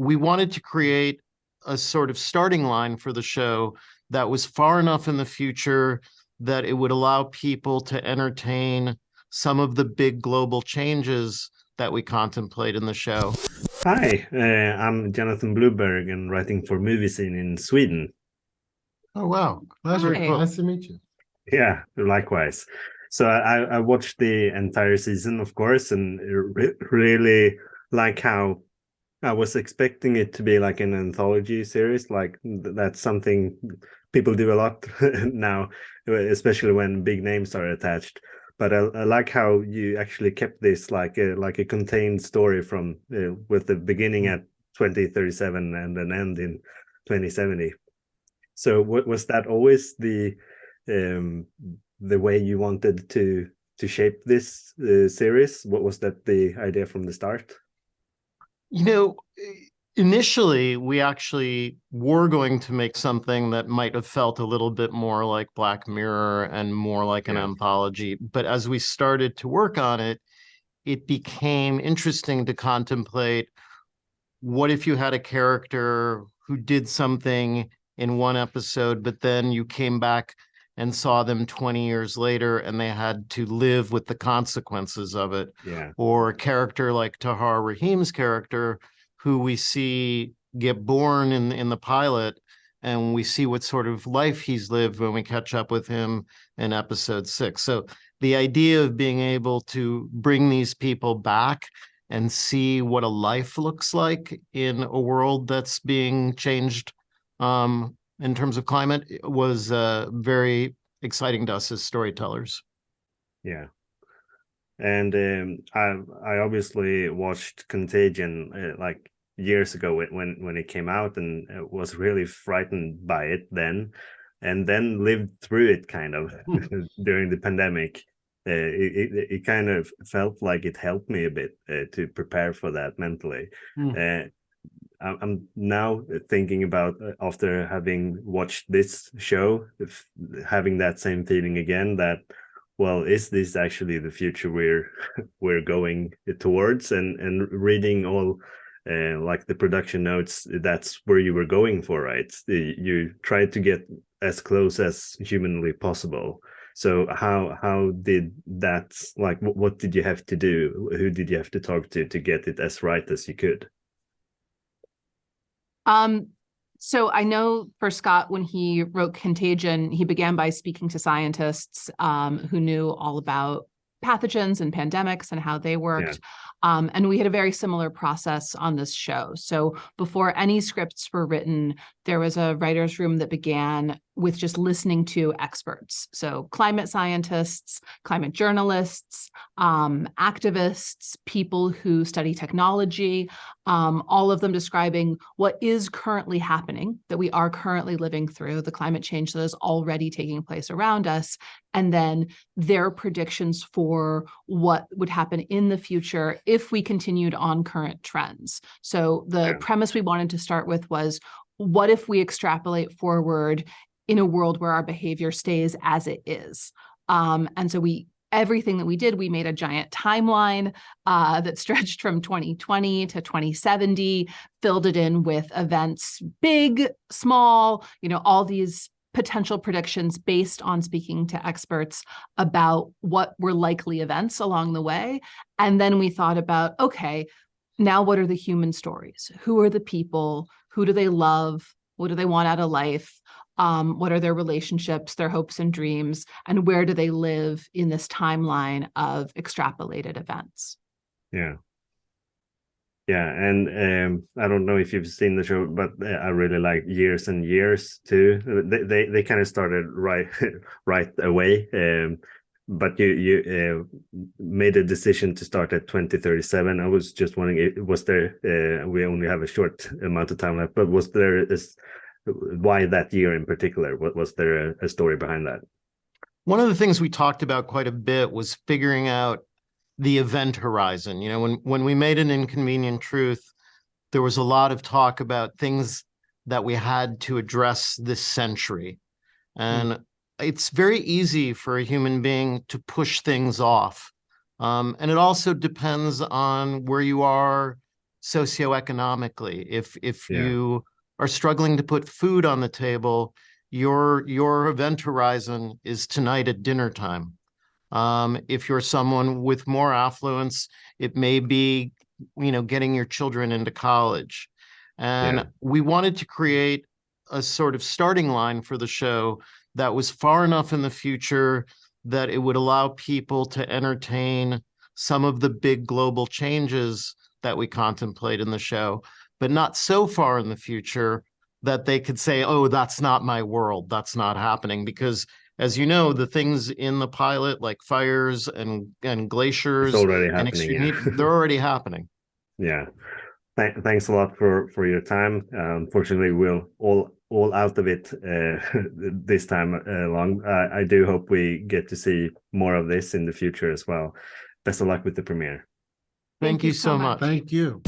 we wanted to create a sort of starting line for the show that was far enough in the future that it would allow people to entertain some of the big global changes that we contemplate in the show. Hi, I'm Jonathan Blomberg and writing for MovieZine in Sweden. Oh, wow. Pleasure. Hi. Nice to meet you. Yeah, likewise. So I watched the entire season, of course, and really like how I was expecting it to be like an anthology series. Like that's something people do a lot now, especially when big names are attached. But I like how you actually kept this like a contained story from with the beginning at 2037 and an end in 2070. So was that always um, the way you wanted to shape this series? What was that the idea from the start? You know, initially, we actually were going to make something that might have felt a little bit more like Black Mirror and more like an Yeah, anthology. But as we started to work on it, it became interesting to contemplate what if you had a character who did something in one episode, but then you came back and saw them 20 years later and they had to live with the consequences of it. yeah, Or a character like Tahar Rahim's character, who we see get born in the pilot, and we see what sort of life he's lived when we catch up with him in episode 6. So the idea of being able to bring these people back and see what a life looks like in a world that's being changed in terms of climate was very exciting to us as storytellers. yeah. And I obviously watched Contagion like years ago when it came out, and was really frightened by it then, and then lived through it kind of during the pandemic. It kind of felt like it helped me a bit to prepare for that mentally. Uh, I'm now thinking about after having watched this show, if having that same feeling again, that well, is this actually the future we're going towards? And reading all like the production notes, that's where you were going for, right? You tried to get as close as humanly possible. So how did that, like what did you have to do? Who did you have to talk to get it as right as you could? Um, so I know for Scott, when he wrote Contagion, he began by speaking to scientists who knew all about pathogens and pandemics and how they Yeah, worked. And we had a very similar process on this show. So before any scripts were written, there was a writer's room that began with just listening to experts. So climate scientists, climate journalists, activists, people who study technology, all of them describing what is currently happening, that we are currently living through, the climate change that is already taking place around us, and then their predictions for what would happen in the future if we continued on current trends. So the yeah, premise we wanted to start with was, what if we extrapolate forward in a world where our behavior stays as it is? And so everything that we did, we made a giant timeline that stretched from 2020 to 2070, filled it in with events, big, small, all these potential predictions based on speaking to experts about what were likely events along the way. And then we thought about, okay, now what are the human stories? Who are the people? Who do they love? What do they want out of life? What are their relationships, their hopes and dreams, and where do they live in this timeline of extrapolated events? yeah. Yeah, and I don't know if you've seen the show, but I really like Years and Years too. They kind of started right right away, but you made a decision to start at 2037. I was just wondering, was there? We only have a short amount of time left, but was there why that year in particular? What was there a story behind that? One of the things we talked about quite a bit was figuring out the event horizon. When we made An Inconvenient Truth, there was a lot of talk about things that we had to address this century. And it's very easy for a human being to push things off. And it also depends on where you are socioeconomically. If Yeah. you are struggling to put food on the table, your event horizon is tonight at dinner time. If you're someone with more affluence, it may be, getting your children into college. And Yeah. we wanted to create a sort of starting line for the show that was far enough in the future that it would allow people to entertain some of the big global changes that we contemplate in the show, but not so far in the future that they could say, oh, that's not my world. That's not happening. Because as you know, the things in the pilot, like fires and It's glaciers already and happening. extreme Yeah. heat, they're already happening. Yeah. Thanks a lot for your time. Unfortunately, we'll all out of it this time along. I do hope we get to see more of this in the future as well. Best of luck with the premiere. Thank you so much. Thank you.